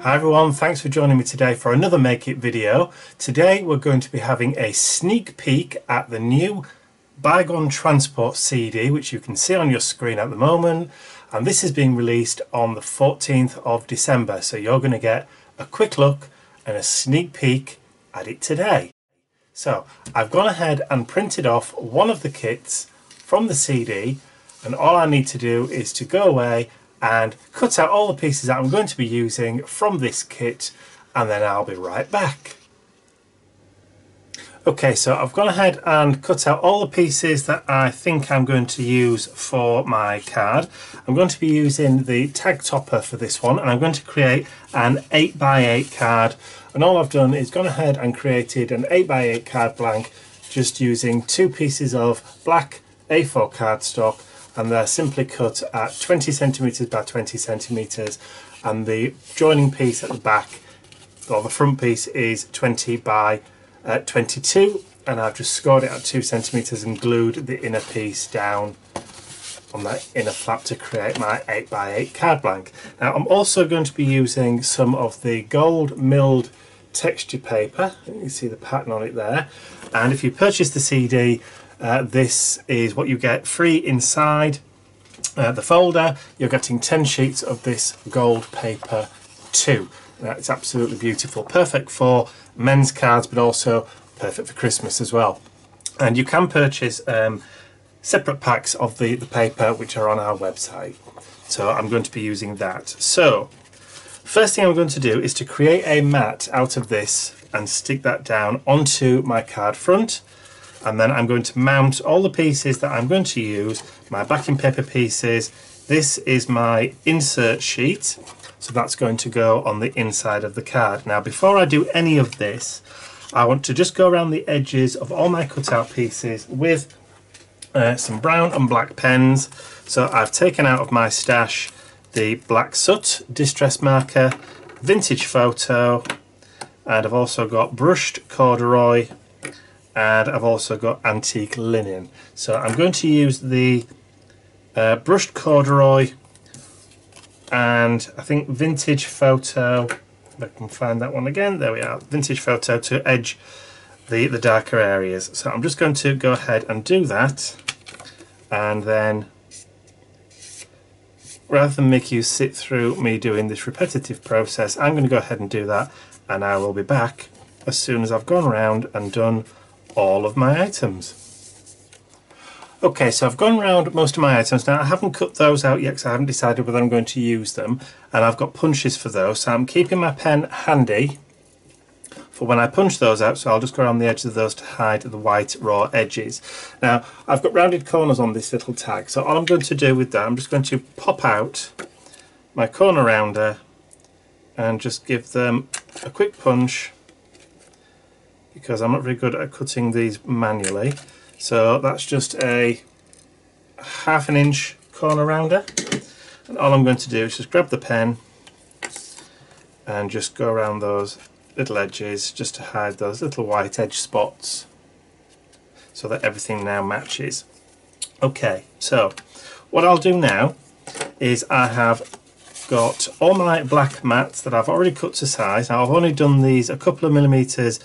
Hi everyone, thanks for joining me today for another Make It video. Today we're going to be having a sneak peek at the new Bygone Transport CD, which you can see on your screen at the moment, and this is being released on the 14th of December, so you're going to get a quick look and a sneak peek at it today. So I've gone ahead and printed off one of the kits from the CD, and all I need to do is to go away and cut out all the pieces that I'm going to be using from this kit, and then I'll be right back. Okay, so I've gone ahead and cut out all the pieces that I think I'm going to use for my card. I'm going to be using the tag topper for this one, and I'm going to create an 8x8 card, and all I've done is gone ahead and created an 8x8 card blank just using two pieces of black A4 cardstock, and they're simply cut at 20 centimeters by 20 centimeters, and the joining piece at the back, or the front piece, is 20 by 22, and I've just scored it at 2 centimeters and glued the inner piece down on that inner flap to create my 8x8 card blank. Now I'm also going to be using some of the gold milled texture paper. You can see the pattern on it there, and if you purchase the CD, this is what you get free inside the folder. You're getting 10 sheets of this gold paper too. It's absolutely beautiful, perfect for men's cards, but also perfect for Christmas as well. And you can purchase separate packs of the paper, which are on our website. So I'm going to be using that. So first thing I'm going to do is to create a mat out of this and stick that down onto my card front. And then I'm going to mount all the pieces that I'm going to use, my backing paper pieces. This is my insert sheet, so that's going to go on the inside of the card. Now before I do any of this, I want to just go around the edges of all my cutout pieces with some brown and black pens. So I've taken out of my stash the black soot distress marker, vintage photo, and I've also got brushed corduroy, and I've also got antique linen. So I'm going to use the brushed corduroy and I think vintage photo, if I can find that one again, there we are, vintage photo, to edge the darker areas. So I'm just going to go ahead and do that, and then rather than make you sit through me doing this repetitive process, I'm going to go ahead and do that, and I will be back as soon as I've gone around and done all of my items. Okay, so I've gone around most of my items. Now I haven't cut those out yet because I haven't decided whether I'm going to use them, and I've got punches for those, so I'm keeping my pen handy for when I punch those out, so I'll just go around the edges of those to hide the white raw edges. Now I've got rounded corners on this little tag, so all I'm going to do with that, I'm just going to pop out my corner rounder and just give them a quick punch, because I'm not very good at cutting these manually. So that's just a 1/2 inch corner rounder, and all I'm going to do is just grab the pen and just go around those little edges just to hide those little white edge spots so that everything now matches. Okay, so what I'll do now is I have got all my black mats that I've already cut to size. Now I've only done these a couple of millimeters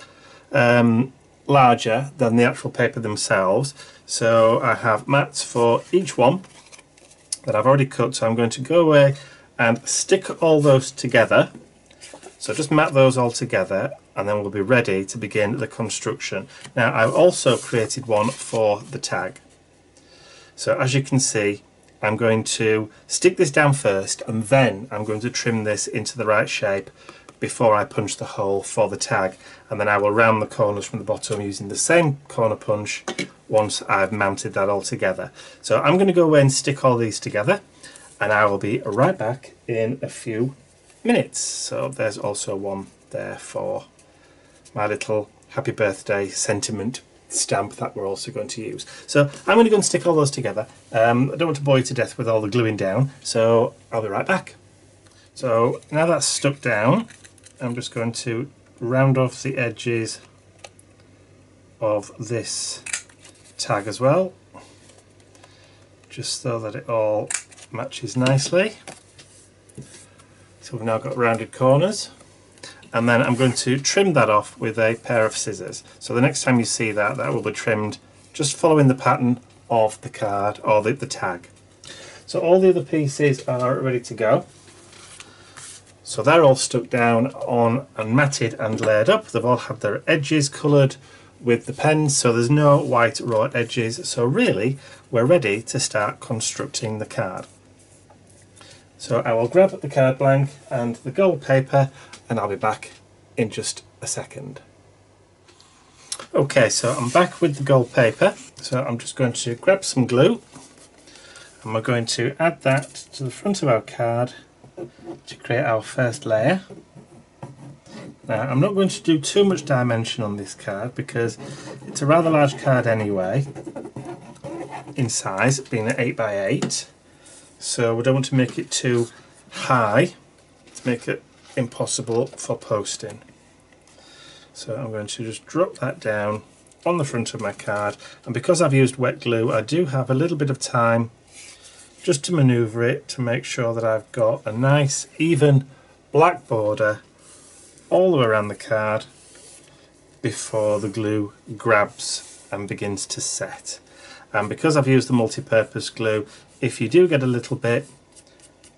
larger than the actual paper themselves, so I have mats for each one that I've already cut. So I'm going to go away and stick all those together, so just mat those all together, and then we'll be ready to begin the construction. Now I've also created one for the tag, so as you can see I'm going to stick this down first, and then I'm going to trim this into the right shape before I punch the hole for the tag, and then I will round the corners from the bottom using the same corner punch once I've mounted that all together. So I'm going to go away and stick all these together, and I will be right back in a few minutes. So there's also one there for my little happy birthday sentiment stamp that we're also going to use. So I'm going to go and stick all those together. I don't want to bore you to death with all the gluing down, so I'll be right back. So now that's stuck down, I'm just going to round off the edges of this tag as well, just so that it all matches nicely. So we've now got rounded corners, and then I'm going to trim that off with a pair of scissors. So the next time you see that, that will be trimmed just following the pattern of the card or the tag. So all the other pieces are ready to go. So they're all stuck down on and matted and laid up. They've all had their edges coloured with the pens, so there's no white raw edges. So really, we're ready to start constructing the card. So I will grab the card blank and the gold paper, and I'll be back in just a second. Okay, so I'm back with the gold paper. So I'm just going to grab some glue, and we're going to add that to the front of our card to create our first layer. Now I'm not going to do too much dimension on this card because it's a rather large card anyway in size, being an 8x8, so we don't want to make it too high to make it impossible for posting. So I'm going to just drop that down on the front of my card, and because I've used wet glue I do have a little bit of time just to manoeuvre it to make sure that I've got a nice even black border all the way around the card before the glue grabs and begins to set. And because I've used the multi-purpose glue, if you do get a little bit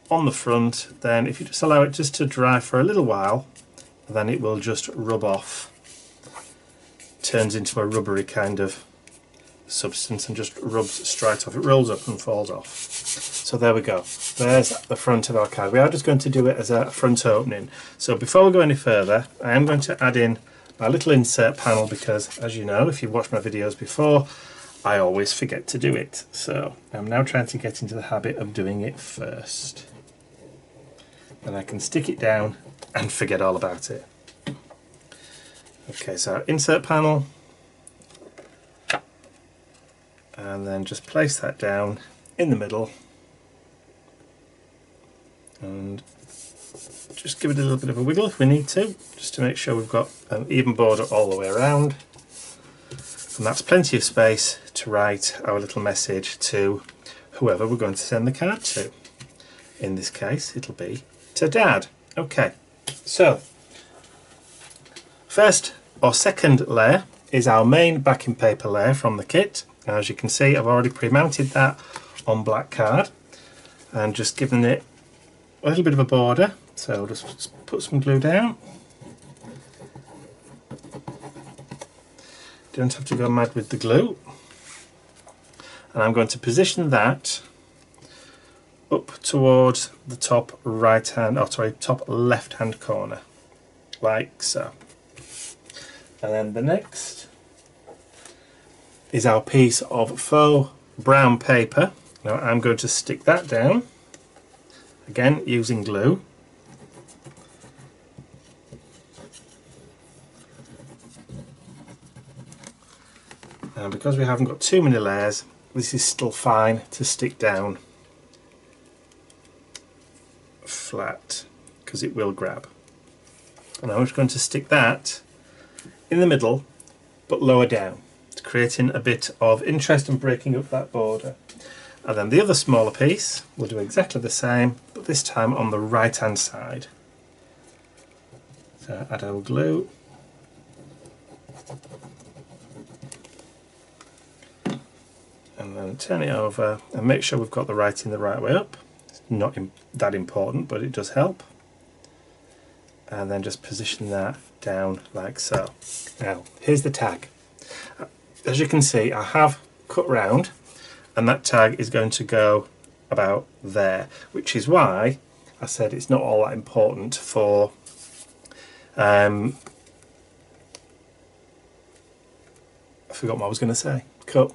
on the front, then if you just allow it just to dry for a little while, then it will just rub off, turns into a rubbery kind of substance and just rubs straight off. It rolls up and falls off. So there we go, there's the front of our card. We are just going to do it as a front opening. So before we go any further, I am going to add in my little insert panel because, as you know, if you've watched my videos before, I always forget to do it. So I'm now trying to get into the habit of doing it first. And I can stick it down and forget all about it. Okay, so insert panel, and then just place that down in the middle and just give it a little bit of a wiggle if we need to, just to make sure we've got an even border all the way around, and that's plenty of space to write our little message to whoever we're going to send the card to. In this case it'll be to Dad. Okay, so first or second layer is our main backing paper layer from the kit. Now, as you can see, I've already pre-mounted that on black card and just given it a little bit of a border. So I'll just put some glue down. Don't have to go mad with the glue. And I'm going to position that up towards the top right hand, oh sorry, top left hand corner, like so. And then the next is our piece of faux brown paper. Now I'm going to stick that down, again using glue. And because we haven't got too many layers, this is still fine to stick down flat because it will grab. And I'm just going to stick that in the middle but lower down, creating a bit of interest and breaking up that border. And then the other smaller piece will do exactly the same, but this time on the right hand side. So add our glue, and then turn it over and make sure we've got the writing the right way up. It's not that important, but it does help. And then just position that down like so. Now here's the tag. As you can see, I have cut round, and that tag is going to go about there, which is why I said it's not all that important for I forgot what I was going to say. Cut.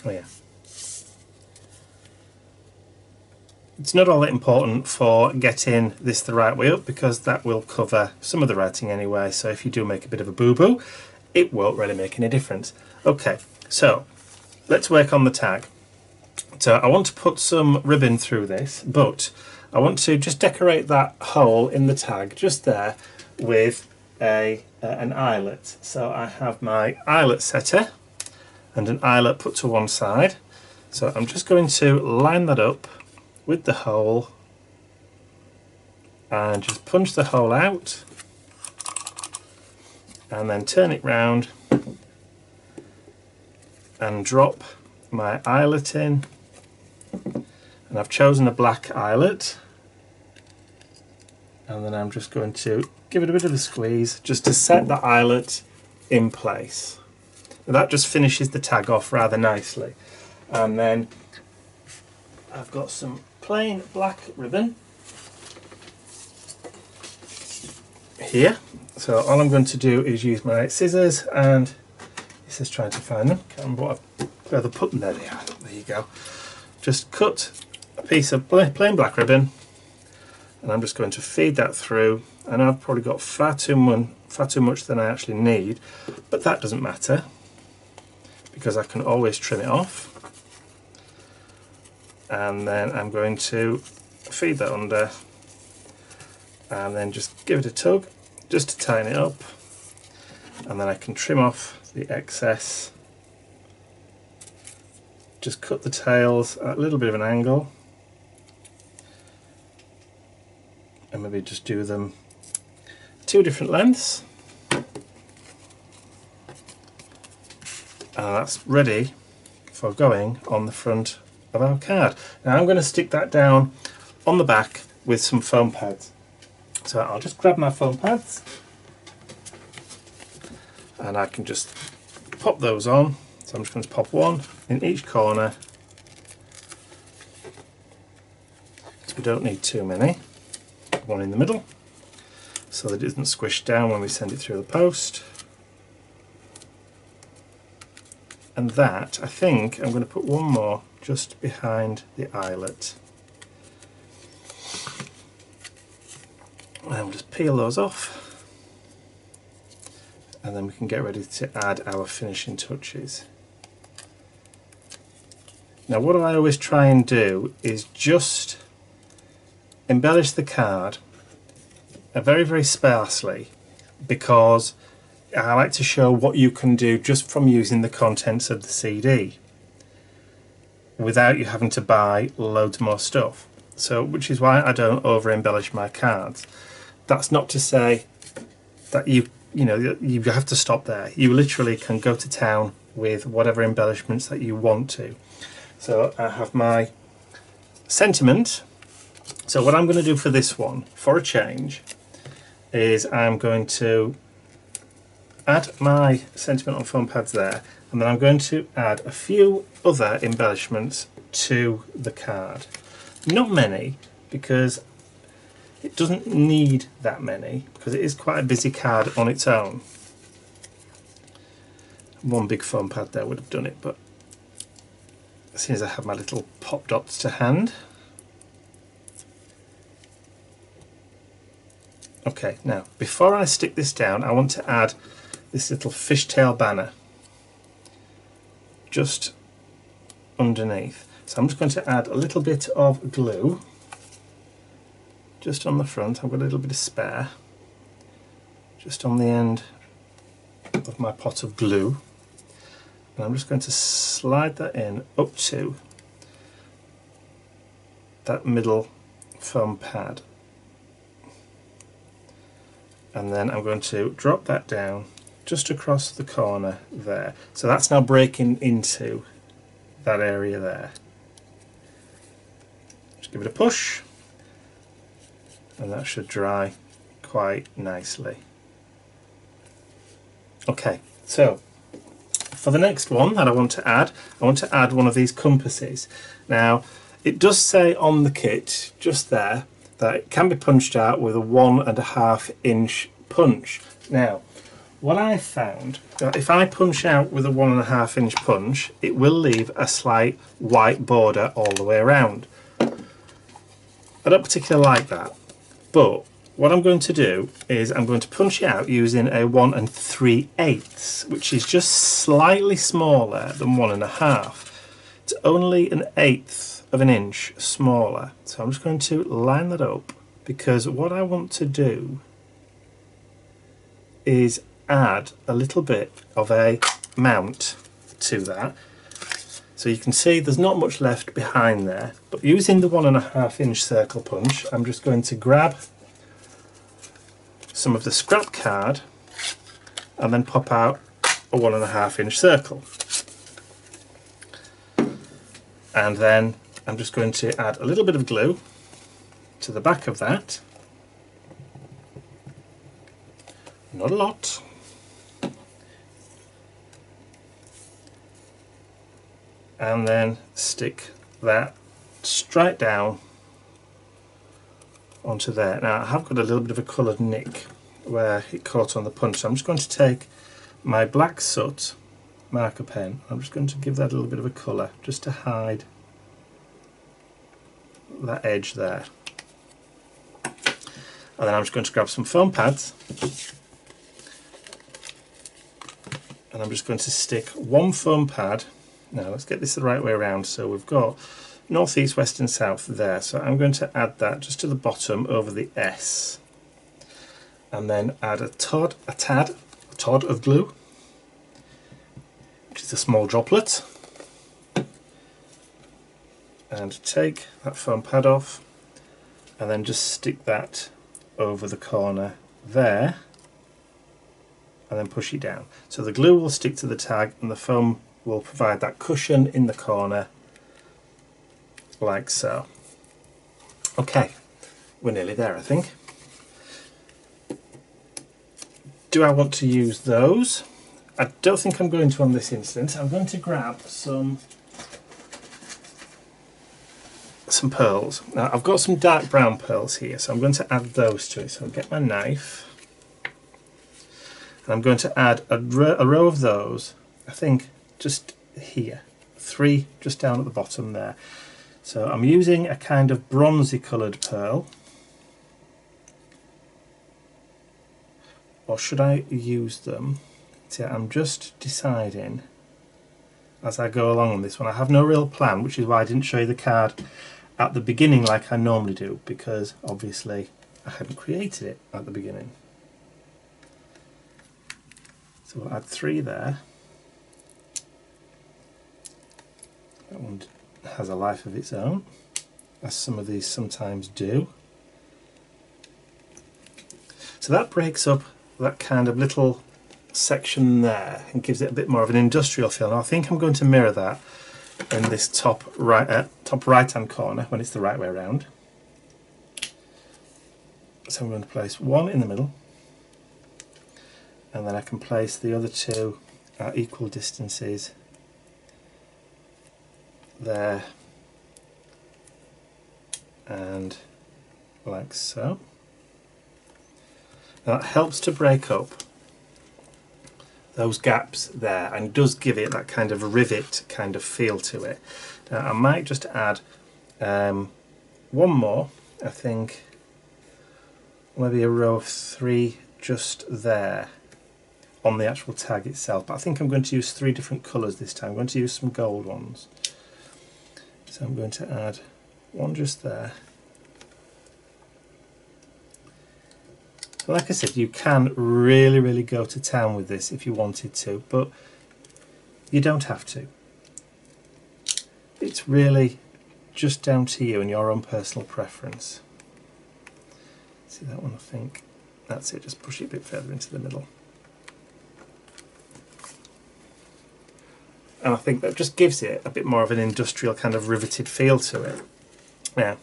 Oh yeah. It's not all that important for getting this the right way up because that will cover some of the writing anyway, so if you do make a bit of a boo-boo, it won't really make any difference. Okay, so let's work on the tag. So I want to put some ribbon through this, but I want to just decorate that hole in the tag just there with an eyelet. So I have my eyelet setter and an eyelet put to one side. So I'm just going to line that up with the hole and just punch the hole out and then turn it round and drop my eyelet in. And I've chosen a black eyelet, and then I'm just going to give it a bit of a squeeze just to set the eyelet in place. Now that just finishes the tag off rather nicely. And then I've got some plain black ribbon here. So all I'm going to do is use my scissors, and this is trying to find them. Can't remember where they put them. There they are. There you go. Just cut a piece of plain black ribbon, and I'm just going to feed that through. I know I've probably got far too much than I actually need, but that doesn't matter because I can always trim it off. And then I'm going to feed that under and then just give it a tug just to tighten it up, and then I can trim off the excess. Just cut the tails at a little bit of an angle and maybe just do them 2 different lengths, and that's ready for going on the front of our card. Now I'm going to stick that down on the back with some foam pads. So I'll just grab my foam pads and I can just pop those on. So I'm just going to pop one in each corner, because we don't need too many. One in the middle so that it doesn't squish down when we send it through the post. And that, I think I'm going to put one more just behind the eyelet. And we'll just peel those off, and then we can get ready to add our finishing touches. Now what I always try and do is just embellish the card very, very sparsely, because I like to show what you can do just from using the contents of the CD without you having to buy loads more stuff. So, which is why I don't over embellish my cards. That's not to say that you have to stop there. You literally can go to town with whatever embellishments that you want to. So I have my sentiment. So what I'm going to do for this one, for a change, is I'm going to add my sentiment on foam pads there, and then I'm going to add a few other embellishments to the card. Not many, because it doesn't need that many, because it is quite a busy card on its own. One big foam pad there would have done it, but as soon as I have my little pop dots to hand. Okay, now before I stick this down, I want to add this little fishtail banner just underneath. So I'm just going to add a little bit of glue just on the front. I've got a little bit of spare just on the end of my pot of glue, and I'm just going to slide that in up to that middle foam pad, and then I'm going to drop that down just across the corner there. So that's now breaking into that area there. Just give it a push, and that should dry quite nicely. Okay, so for the next one that I want to add one of these compasses. Now, it does say on the kit just there that it can be punched out with a 1.5 inch punch. Now, what I found, if I punch out with a 1.5 inch punch, it will leave a slight white border all the way around. I don't particularly like that, but what I'm going to do is I'm going to punch it out using a 1 3/8, which is just slightly smaller than 1.5. It's only 1/8 of an inch smaller. So I'm just going to line that up, because what I want to do is add a little bit of a mount to that. So you can see there's not much left behind there, but using the 1.5 inch circle punch, I'm just going to grab some of the scrap card and then pop out a 1.5 inch circle. And then I'm just going to add a little bit of glue to the back of that. Not a lot. And then stick that straight down onto there. Now I have got a little bit of a coloured nick where it caught on the punch, so I'm just going to take my black soot marker pen. I'm just going to give that a little bit of a colour just to hide that edge there. And then I'm just going to grab some foam pads and I'm just going to stick one foam pad. Now let's get this the right way around. So we've got north, east, west and south there. So I'm going to add that just to the bottom over the S. And then add a tad of glue, which is a small droplet. And take that foam pad off and then just stick that over the corner there and then push it down. So the glue will stick to the tag and the foam will provide that cushion in the corner like so. Okay, we're nearly there I think. Do I want to use those? I don't think I'm going to on this instance. I'm going to grab some pearls. Now I've got some dark brown pearls here, so I'm going to add those to it. So I'll get my knife and I'm going to add a row of those, I think just here, 3 just down at the bottom there. So I'm using a kind of bronzy coloured pearl, or should I use them? See, I'm just deciding as I go along on this one. I have no real plan, which is why I didn't show you the card at the beginning like I normally do, because obviously I hadn't created it at the beginning. So we'll add 3 there. That one has a life of its own, as some of these sometimes do. So that breaks up that kind of little section there and gives it a bit more of an industrial feel. Now I think I'm going to mirror that in this top right hand corner when it's the right way around. So I'm going to place one in the middle and then I can place the other 2 at equal distances there and like so. Now that helps to break up those gaps there and does give it that kind of rivet kind of feel to it. Now I might just add one more, I think maybe a row of 3 just there on the actual tag itself, but I think I'm going to use 3 different colours this time. I'm going to use some gold ones. So I'm going to add one just there. Like I said, you can really go to town with this if you wanted to, but you don't have to. It's really just down to you and your own personal preference. See that one, I think. That's it, just push it a bit further into the middle. And I think that just gives it a bit more of an industrial kind of riveted feel to it. Now,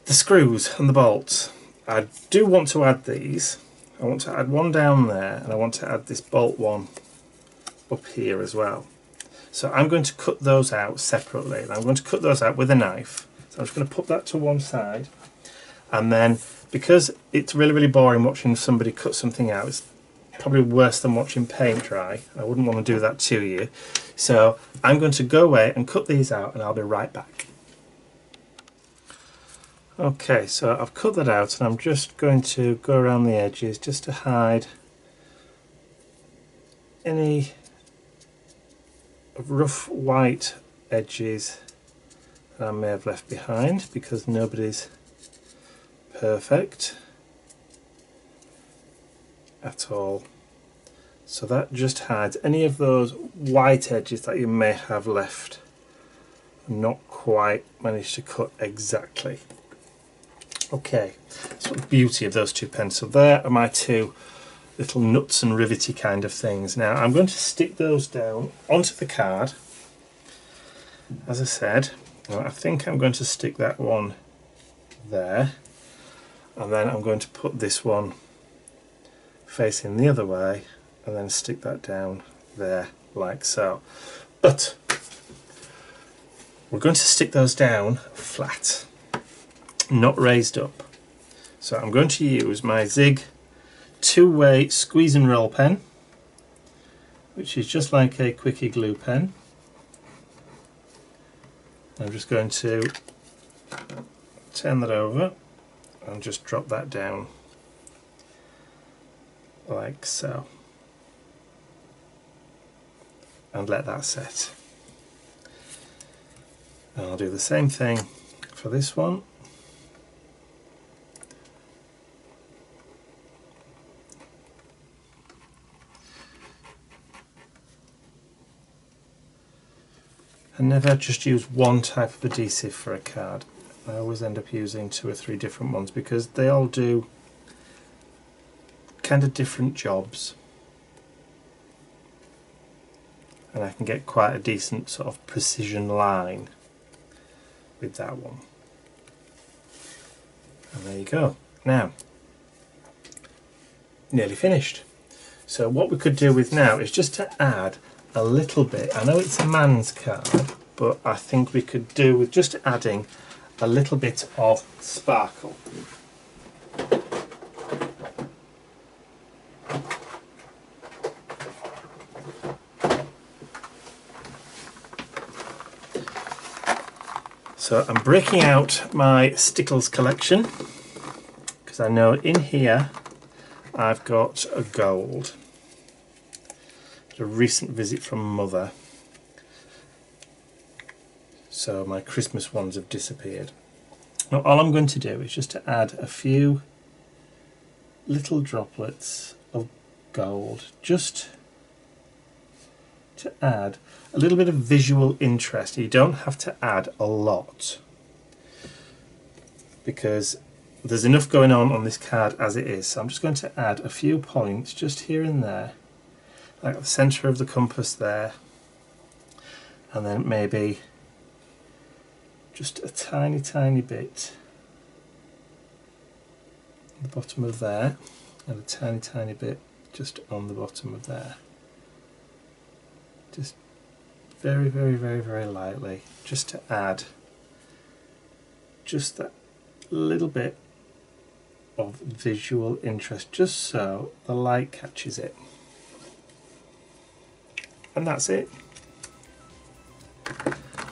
the screws and the bolts. I do want to add these. I want to add one down there and I want to add this bolt one up here as well. So I'm going to cut those out separately. I'm going to cut those out with a knife. So I'm just going to put that to one side. And then, because it's really boring watching somebody cut something out, it's probably worse than watching paint dry. I wouldn't want to do that to you. So I'm going to go away and cut these out and I'll be right back. Okay, so I've cut that out and I'm just going to go around the edges just to hide any rough white edges that I may have left behind, because nobody's perfect at all. So that just hides any of those white edges that you may have left and not quite managed to cut exactly. Okay, that's what the beauty of those two pens. So there are my two little nuts and rivety kind of things. Now I'm going to stick those down onto the card. As I said, I think I'm going to stick that one there, and then I'm going to put this one facing the other way and then stick that down there like so. But we're going to stick those down flat, not raised up. So I'm going to use my Zig two-way squeeze and roll pen, which is just like a quickie glue pen. I'm just going to turn that over and just drop that down like so, and let that set. And I'll do the same thing for this one. I never just use one type of adhesive for a card. I always end up using 2 or 3 different ones because they all do kind of different jobs, and I can get quite a decent sort of precision line with that one. And there you go. Now, nearly finished. So what we could do with now is just to add a little bit. I know it's a man's card, but I think we could do with just adding a little bit of sparkle. So I'm breaking out my Stickles collection because I know in here I've got a gold. A recent visit from Mother, so my Christmas ones have disappeared. Now all I'm going to do is just to add a few little droplets of gold, just to add a little bit of visual interest. You don't have to add a lot because there's enough going on this card as it is, so I'm just going to add a few points just here and there, like the centre of the compass there, and then maybe just a tiny bit at the bottom of there, and a tiny bit just on the bottom of there. Just very lightly, just to add just that little bit of visual interest, just so the light catches it. And that's it.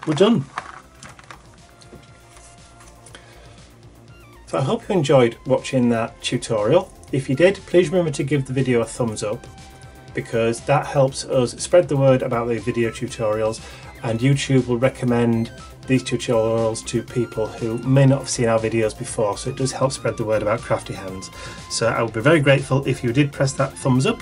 We're done. So I hope you enjoyed watching that tutorial. If you did, please remember to give the video a thumbs up, because that helps us spread the word about the video tutorials, and YouTube will recommend these tutorials to people who may not have seen our videos before, so it does help spread the word about Crafty Hands. So I would be very grateful if you did press that thumbs up.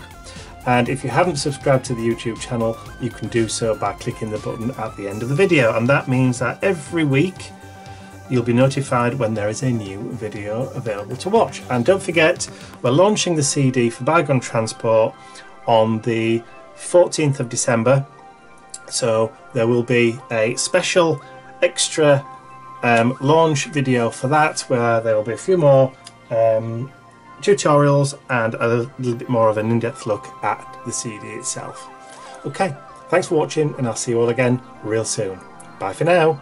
And if you haven't subscribed to the YouTube channel, you can do so by clicking the button at the end of the video, and that means that every week you'll be notified when there is a new video available to watch. And don't forget, we're launching the CD for Bygone Transport on the 14th of December, so there will be a special extra launch video for that, where there will be a few more tutorials and a little bit more of an in-depth look at the CD itself. Okay, thanks for watching, and I'll see you all again real soon. Bye for now.